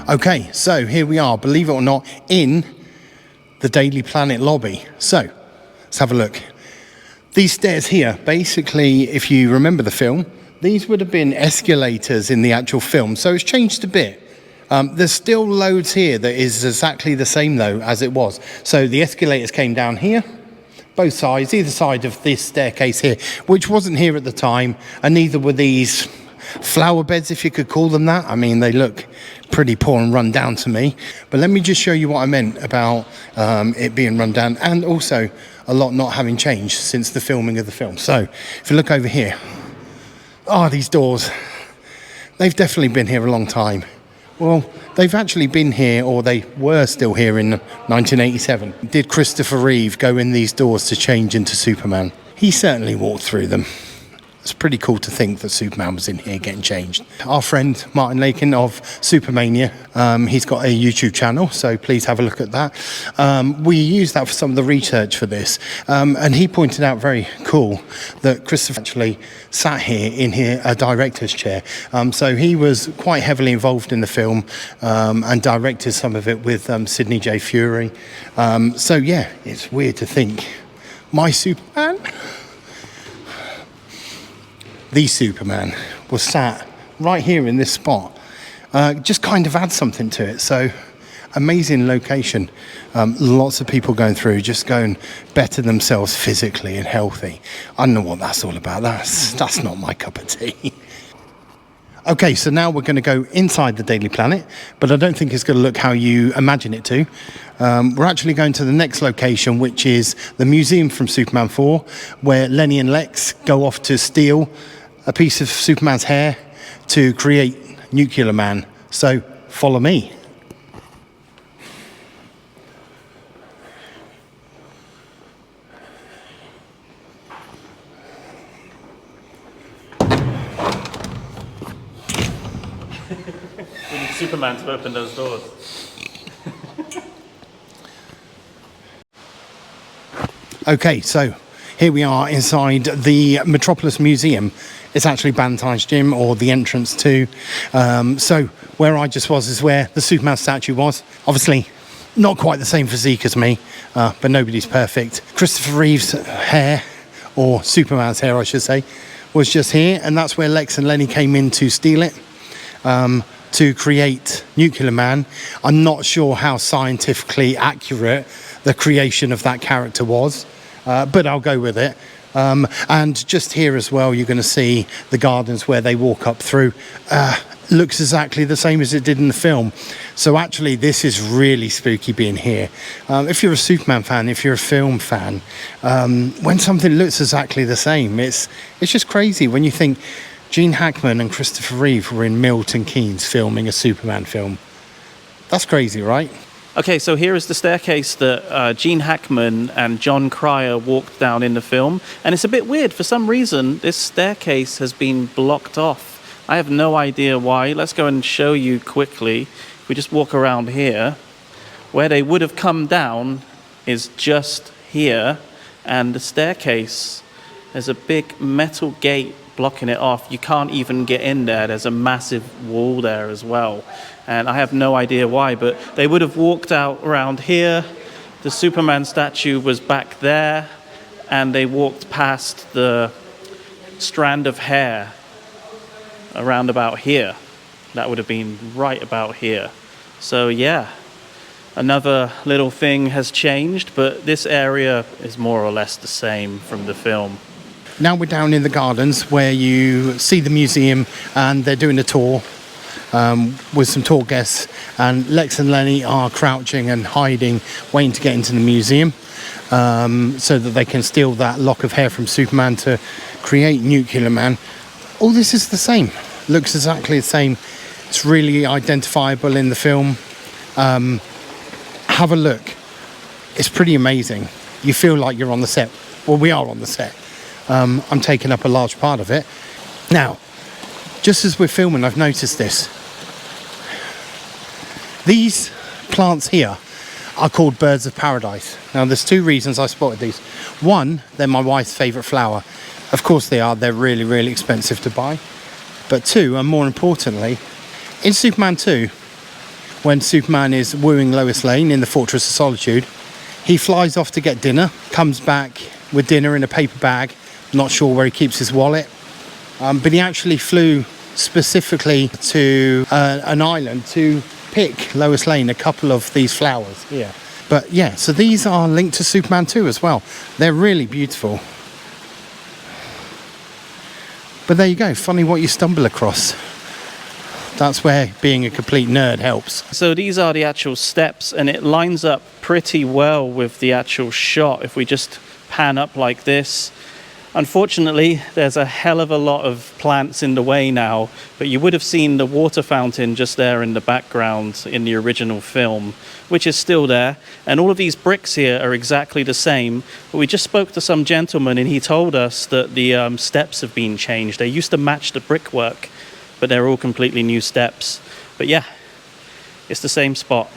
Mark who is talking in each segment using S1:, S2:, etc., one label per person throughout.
S1: Okay, so here we are, believe it or not, in the Daily Planet lobby. So, let's have a look. These stairs here, basically, if you remember the film, these would have been escalators in the actual film, so it's changed a bit. There's still loads here that is exactly the same, though, as it was. So the escalators came down here, both sides, either side of this staircase here, which wasn't here at the time, and neither were these flower beds, if you could call them that. I mean, they look pretty poor and run down to me. But let me just show you what I meant about it being run down, and also a lot not having changed since the filming of the film. So if you look over here, these doors, they've definitely been here a long time. Well, they've actually been here, or they were still here in 1987. Did Christopher Reeve go in these doors to change into Superman? He certainly walked through them. It's pretty cool to think that Superman was in here getting changed. Our friend Martin Lakin of Supermania, he's got a YouTube channel, so please have a look at that. We used that for some of the research for this, and he pointed out very cool that Christopher actually sat here in a director's chair. So he was quite heavily involved in the film and directed some of it with Sidney J. Furie. So yeah, it's weird to think, my Superman? The Superman was sat right here in this spot. Just kind of adds something to it. So amazing location. Lots of people going through, just going better themselves physically and healthy. I don't know what that's all about. That's not my cup of tea. Okay, so now we're going to go inside the Daily Planet, but I don't think it's going to look how you imagine it to. We're actually going to the next location, which is the museum from Superman 4, where Lenny and Lex go off to steal a piece of Superman's hair to create Nuclear Man. So follow me.
S2: We need Superman to open those doors.
S1: Okay, so here we are inside the Metropolis Museum. It's actually Bantine's gym, or the entrance to. So where I just was is where the Superman statue was. Obviously, not quite the same physique as me, but nobody's perfect. Christopher Reeve's hair, or Superman's hair, I should say, was just here, and that's where Lex and Lenny came in to steal it. To create Nuclear Man. I'm not sure how scientifically accurate the creation of that character was, but I'll go with it. And just here as well, you're going to see the gardens where they walk up through. Looks exactly the same as it did in the film. So actually, this is really spooky being here. If you're a Superman fan, if you're a film fan, when something looks exactly the same, it's just crazy when you think Gene Hackman and Christopher Reeve were in Milton Keynes filming a Superman film. That's crazy, right?
S2: Okay, so here is the staircase that Gene Hackman and John Cryer walked down in the film. And it's a bit weird. For some reason, this staircase has been blocked off. I have no idea why. Let's go and show you quickly. If we just walk around here, where they would have come down is just here. And the staircase, there's a big metal gate blocking it off. You can't even get in there. There's a massive wall there as well. And I have no idea why, but they would have walked out around here. The Superman statue was back there, and they walked past the strand of hair around about here. That would have been right about here. So yeah, another little thing has changed, but this area is more or less the same from the film.
S1: Now we're down in the gardens where you see the museum, and they're doing a tour with some tour guests, and Lex and Lenny are crouching and hiding, waiting to get into the museum so that they can steal that lock of hair from Superman to create Nuclear Man. All this is the same, looks exactly the same. It's really identifiable in the film. Have a look. It's pretty amazing. You feel like you're on the set. Well, we are on the set. I'm taking up a large part of it. Now, just as we're filming, I've noticed this. These plants here are called birds of paradise. Now, there's two reasons I spotted these. One, they're my wife's favourite flower. Of course they are. They're really, really expensive to buy. But two, and more importantly, in Superman 2, when Superman is wooing Lois Lane in the Fortress of Solitude. He flies off to get dinner, comes back with dinner in a paper bag. Not sure where he keeps his wallet. But he actually flew specifically to an island to pick Lois Lane a couple of these flowers here. But yeah, so these are linked to Superman 2 as well. They're really beautiful. But there you go, funny what you stumble across. That's where being a complete nerd helps.
S2: So these are the actual steps, and it lines up pretty well with the actual shot. If we just pan up like this, unfortunately, there's a hell of a lot of plants in the way now, but you would have seen the water fountain just there in the background in the original film, which is still there. And all of these bricks here are exactly the same. But we just spoke to some gentleman, and he told us that the steps have been changed. They used to match the brickwork, but they're all completely new steps. But yeah, it's the same spot.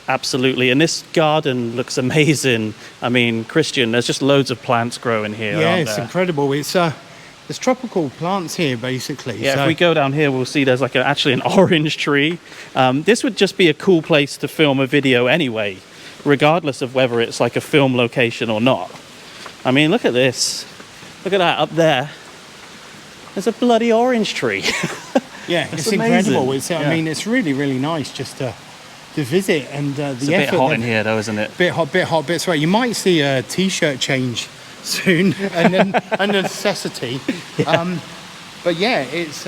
S2: Absolutely. And this garden looks amazing. I mean, Christian, there's just loads of plants growing here.
S1: Yeah,
S2: aren't
S1: it's
S2: there?
S1: incredible. It's there's tropical plants here, basically.
S2: Yeah,
S1: so
S2: if we go down here, we'll see there's like actually an orange tree. This would just be a cool place to film a video anyway, regardless of whether it's like a film location or not. I mean, look at this. Look at that up there. There's a bloody orange tree.
S1: yeah, it's
S2: amazing.
S1: incredible. I mean, it's really, really nice just to visit, and
S2: It's a bit hot in here, though, isn't it?
S1: Bit hot, bit sweaty. You might see a t-shirt change soon, and then a necessity.
S2: Yeah.
S1: But yeah, it's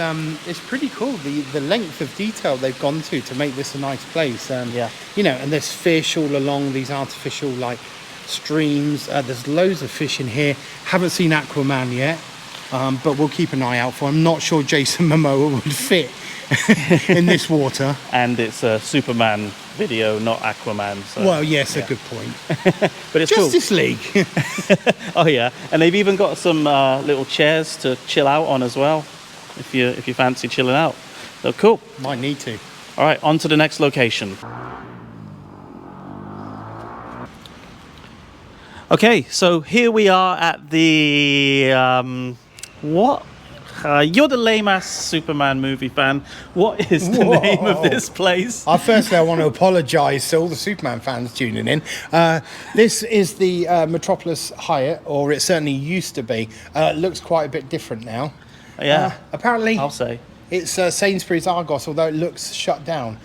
S1: pretty cool. The length of detail they've gone to make this a nice place.
S2: Yeah.
S1: You know, and there's fish all along these artificial like streams. There's loads of fish in here. Haven't seen Aquaman yet, but we'll keep an eye out for him. Not sure Jason Momoa would fit in this water.
S2: And it's a Superman video, not Aquaman. So,
S1: Well, yes,
S2: yeah.
S1: a good point.
S2: But it's
S1: Justice League.
S2: cool. Oh yeah, and they've even got some little chairs to chill out on as well, if you fancy chilling out. So cool.
S1: Might need to.
S2: All right, on to the next location. Okay, so here we are at the what? You're the lame-ass Superman movie fan. What is the name of this place?
S1: Firstly, I want to apologise to all the Superman fans tuning in. This is the Metropolis Hyatt, or it certainly used to be. It looks quite a bit different now.
S2: Yeah,
S1: Apparently,
S2: I'll say.
S1: it's Sainsbury's Argos, although it looks shut down.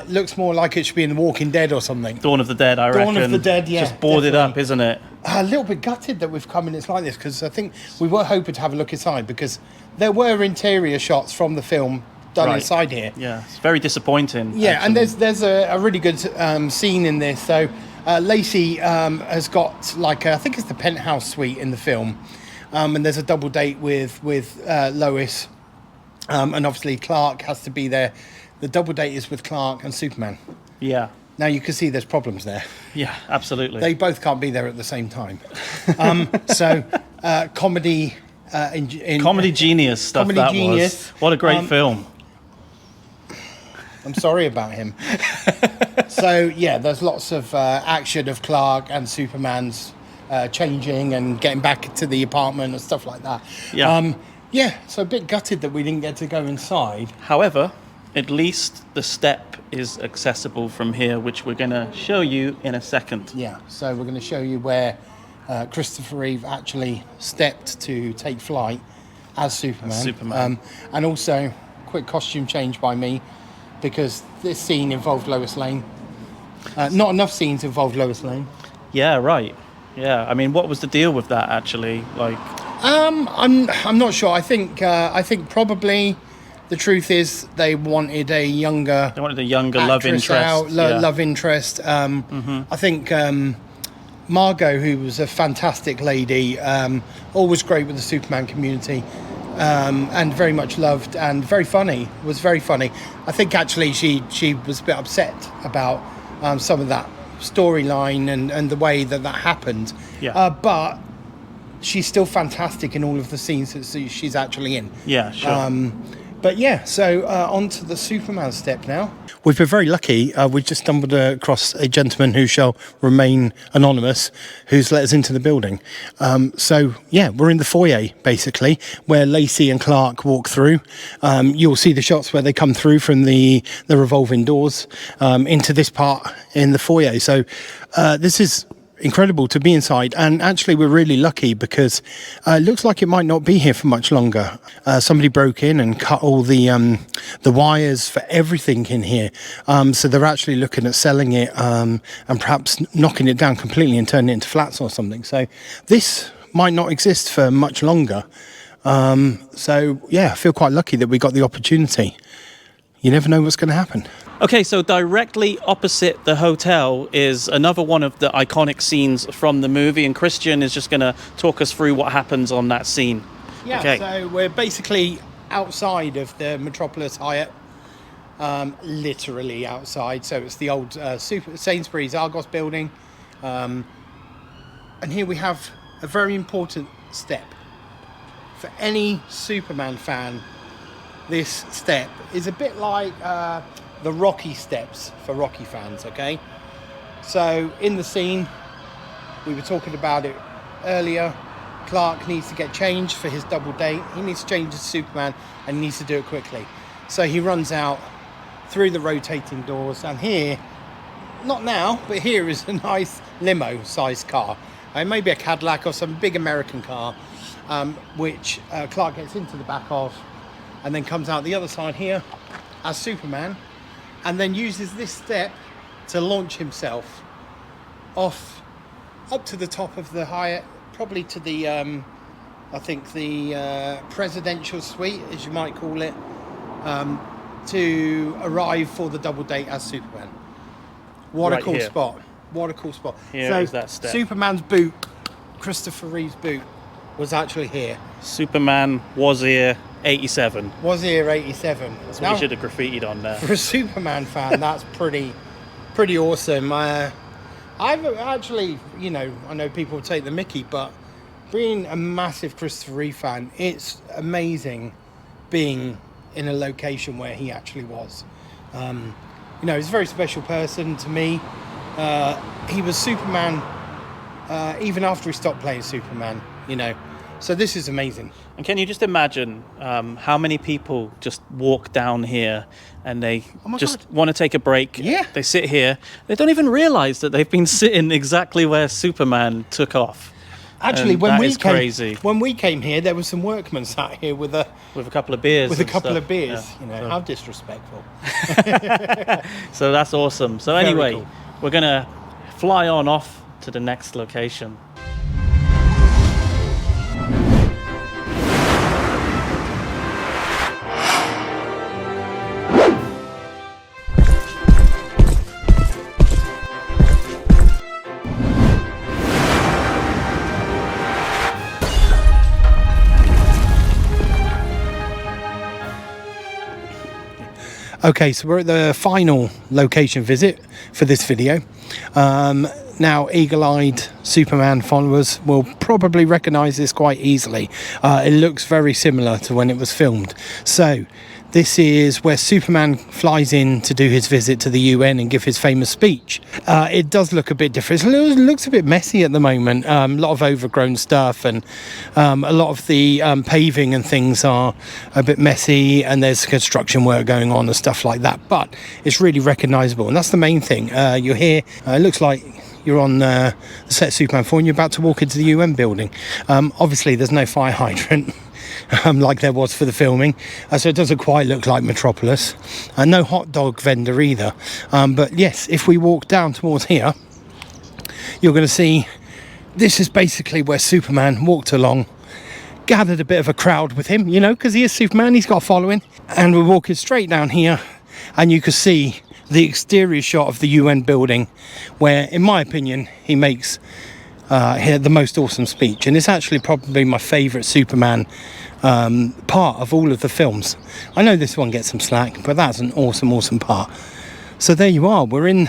S1: Looks more like it should be in The Walking Dead or something.
S2: Dawn of the Dead, I reckon.
S1: Dawn of the Dead, yeah.
S2: Just boarded
S1: definitely.
S2: up, isn't it?
S1: A little bit gutted that we've come and it's like this, because I think we were hoping to have a look inside, because there were interior shots from the film done
S2: Right.
S1: inside here.
S2: Yeah, it's very disappointing.
S1: Yeah,
S2: actually.
S1: and there's a really good scene in this. So Lacey has got like I think it's the penthouse suite in the film, and there's a double date with Lois, and obviously Clark has to be there. The double date is with Clark and Superman.
S2: Yeah,
S1: Now you can see there's problems there.
S2: yeah, absolutely.
S1: They both can't be there at the same time. So comedy.
S2: Comedy genius stuff.
S1: Comedy
S2: that
S1: genius.
S2: was. What a great film.
S1: I'm sorry about him. So yeah, there's lots of action of Clark and Superman's changing and getting back to the apartment and stuff like that.
S2: Yeah.
S1: Yeah, so a bit gutted that we didn't get to go inside.
S2: However, at least the step is accessible from here, which we're going to show you in a second.
S1: Yeah, so we're going to show you where Christopher Reeve actually stepped to take flight as Superman. And also, quick costume change by me, because this scene involved Lois Lane. Not enough scenes involved Lois Lane.
S2: Yeah, right. Yeah, I mean, what was the deal with that actually? Like,
S1: I'm not sure. I think probably the truth is they wanted a younger.
S2: they wanted a younger love interest.
S1: Love interest. I think Margot, who was a fantastic lady, always great with the Superman community, and very much loved and very funny. Was very funny. I think actually she was a bit upset about some of that storyline and the way that happened.
S2: Yeah.
S1: But she's still fantastic in all of the scenes that she's actually in.
S2: Yeah, sure.
S1: But yeah, so on to the Superman step now. We've been very lucky. We've just stumbled across a gentleman who shall remain anonymous, who's let us into the building. So yeah, we're in the foyer, basically, where Lacey and Clark walk through. You'll see the shots where they come through from the revolving doors into this part in the foyer. So this is incredible to be inside, and actually we're really lucky because it looks like it might not be here for much longer. Somebody broke in and cut all the wires for everything in here, so they're actually looking at selling it and perhaps knocking it down completely and turning it into flats or something. So this might not exist for much longer. So yeah, I feel quite lucky that we got the opportunity. You never know what's going to happen.
S2: Okay, so directly opposite the hotel is another one of the iconic scenes from the movie, and Christian is just going to talk us through what happens on that scene.
S1: Yeah, okay. So we're basically outside of the Metropolis Hyatt, literally outside. So it's the old Sainsbury's Argos building. And here we have a very important step. For any Superman fan, this step is a bit like the Rocky steps for Rocky fans, okay? So in the scene, we were talking about it earlier, Clark needs to get changed for his double date. He needs to change to Superman and he needs to do it quickly. So he runs out through the rotating doors, and here, not now, but here is a nice limo-sized car. Maybe a Cadillac or some big American car, which Clark gets into the back of and then comes out the other side here as Superman, and then uses this step to launch himself off up to the top of the Hyatt, probably to the I think the presidential suite, as you might call it, to arrive for the double date as Superman. What a cool spot. What a cool spot.
S2: Here is that step.
S1: Superman's boot, Christopher Reeve's boot, was actually here.
S2: Superman was here 87.
S1: Was here 87.
S2: That's what you should have graffitied on there.
S1: For a Superman fan, that's pretty awesome. I've actually, you know, I know people take the mickey, but being a massive Christopher Reeve fan, it's amazing being in a location where he actually was. You know, he's a very special person to me. He was Superman even after he stopped playing Superman, you know. So this is amazing.
S2: And can you just imagine how many people just walk down here and they just want to take a break?
S1: Yeah.
S2: They sit here. They don't even realise that they've been sitting exactly where Superman took off.
S1: Actually,
S2: and
S1: when we came here, there was some workmen sat here with a
S2: couple of beers.
S1: Yeah. You know, how disrespectful.
S2: So that's awesome. So anyway, cool. We're gonna fly on off to the next location.
S1: Okay, so we're at the final location visit for this video. Now, eagle-eyed Superman followers will probably recognise this quite easily. It looks very similar to when it was filmed. So, this is where Superman flies in to do his visit to the UN and give his famous speech. It does look a bit different. It looks a bit messy at the moment. A lot of overgrown stuff, and a lot of the paving and things are a bit messy, and there's construction work going on and stuff like that. But it's really recognisable, and that's the main thing. You're here. It looks like you're on the set of Superman 4 and you're about to walk into the UN building. Obviously, there's no fire hydrant. Like there was for the filming, so it doesn't quite look like Metropolis. No hot dog vendor either, but yes, if we walk down towards here, you're going to see this is basically where Superman walked along, gathered a bit of a crowd with him, you know, because he is Superman, he's got a following, and we're walking straight down here, and you can see the exterior shot of the UN building, where, in my opinion, he makes the most awesome speech, and it's actually probably my favourite Superman part of all of the films. I know this one gets some slack, but that's an awesome part. So there you are, we're in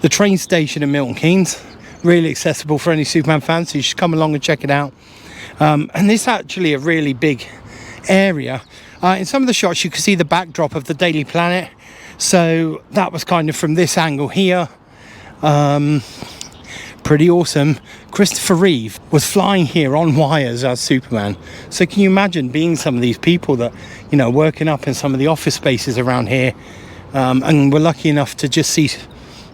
S1: the train station in Milton Keynes, really accessible for any Superman fans, so you should come along and check it out. And it's actually a really big area. In some of the shots, you can see the backdrop of the Daily Planet. So that was kind of from this angle here. Pretty awesome. Christopher Reeve was flying here on wires as Superman. So can you imagine being some of these people that, you know, working up in some of the office spaces around here, and were lucky enough to just see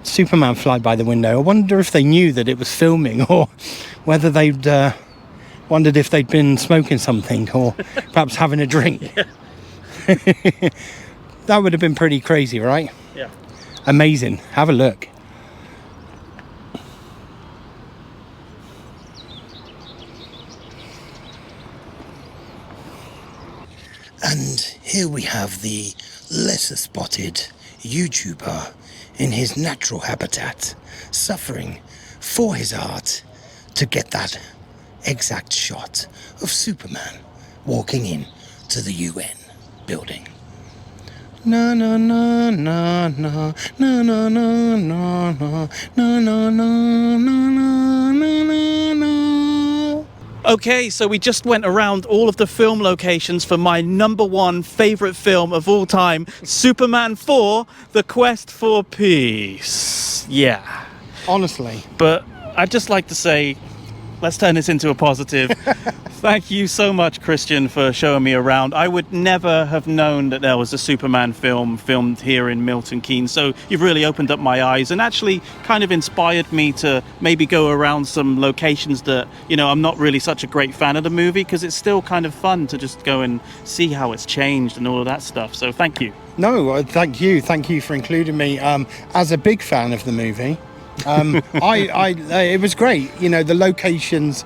S1: Superman fly by the window? I wonder if they knew that it was filming, or whether they'd wondered if they'd been smoking something, or perhaps having a drink. That would have been pretty crazy, right?
S2: Yeah.
S1: Amazing. Have a look. And here we have the lesser spotted YouTuber in his natural habitat, suffering for his art to get that exact shot of Superman walking in to the UN building. Na na na na na na na na na na na na na na na na.
S2: Okay, so we just went around all of the film locations for my #1 favorite film of all time, Superman 4: The Quest for Peace. Yeah.
S1: Honestly.
S2: But I'd just like to say, let's turn this into a positive. Thank you so much, Christian, for showing me around. I would never have known that there was a Superman film filmed here in Milton Keynes. So you've really opened up my eyes and actually kind of inspired me to maybe go around some locations that, you know, I'm not really such a great fan of the movie, because it's still kind of fun to just go and see how it's changed and all of that stuff. So thank you.
S1: No, thank you. Thank you for including me. As a big fan of the movie, it was great. You know, the locations,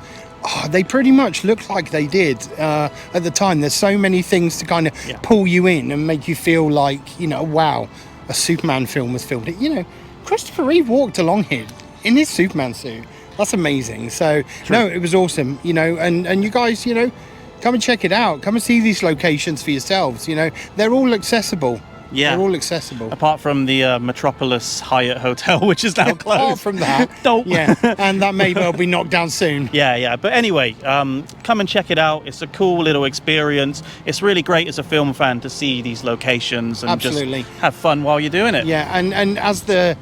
S1: they pretty much looked like they did at the time. There's so many things to kind of pull you in and make you feel like, you know, wow, a Superman film was filmed. You know, Christopher Reeve walked along here in his Superman suit. That's amazing. So, no, it was awesome, you know, and you guys, you know, come and check it out. Come and see these locations for yourselves. You know, they're all accessible.
S2: Yeah.
S1: They're all accessible.
S2: Apart from the Metropolis Hyatt hotel, which is now closed.
S1: Apart from that.
S2: Dope.
S1: Yeah, and that may well be knocked down soon.
S2: Yeah. But anyway, come and check it out. It's a cool little experience. It's really great as a film fan to see these locations and just have fun while you're doing it.
S1: Yeah, and as the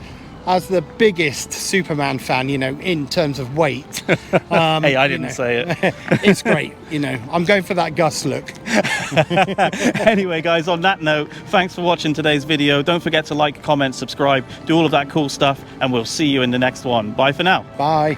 S1: biggest Superman fan, you know, in terms of weight.
S2: Hey, I didn't say it.
S1: It's great, you know. I'm going for that Gus look.
S2: Anyway, guys, on that note, thanks for watching today's video. Don't forget to like, comment, subscribe, do all of that cool stuff, and we'll see you in the next one. Bye for now.
S1: Bye.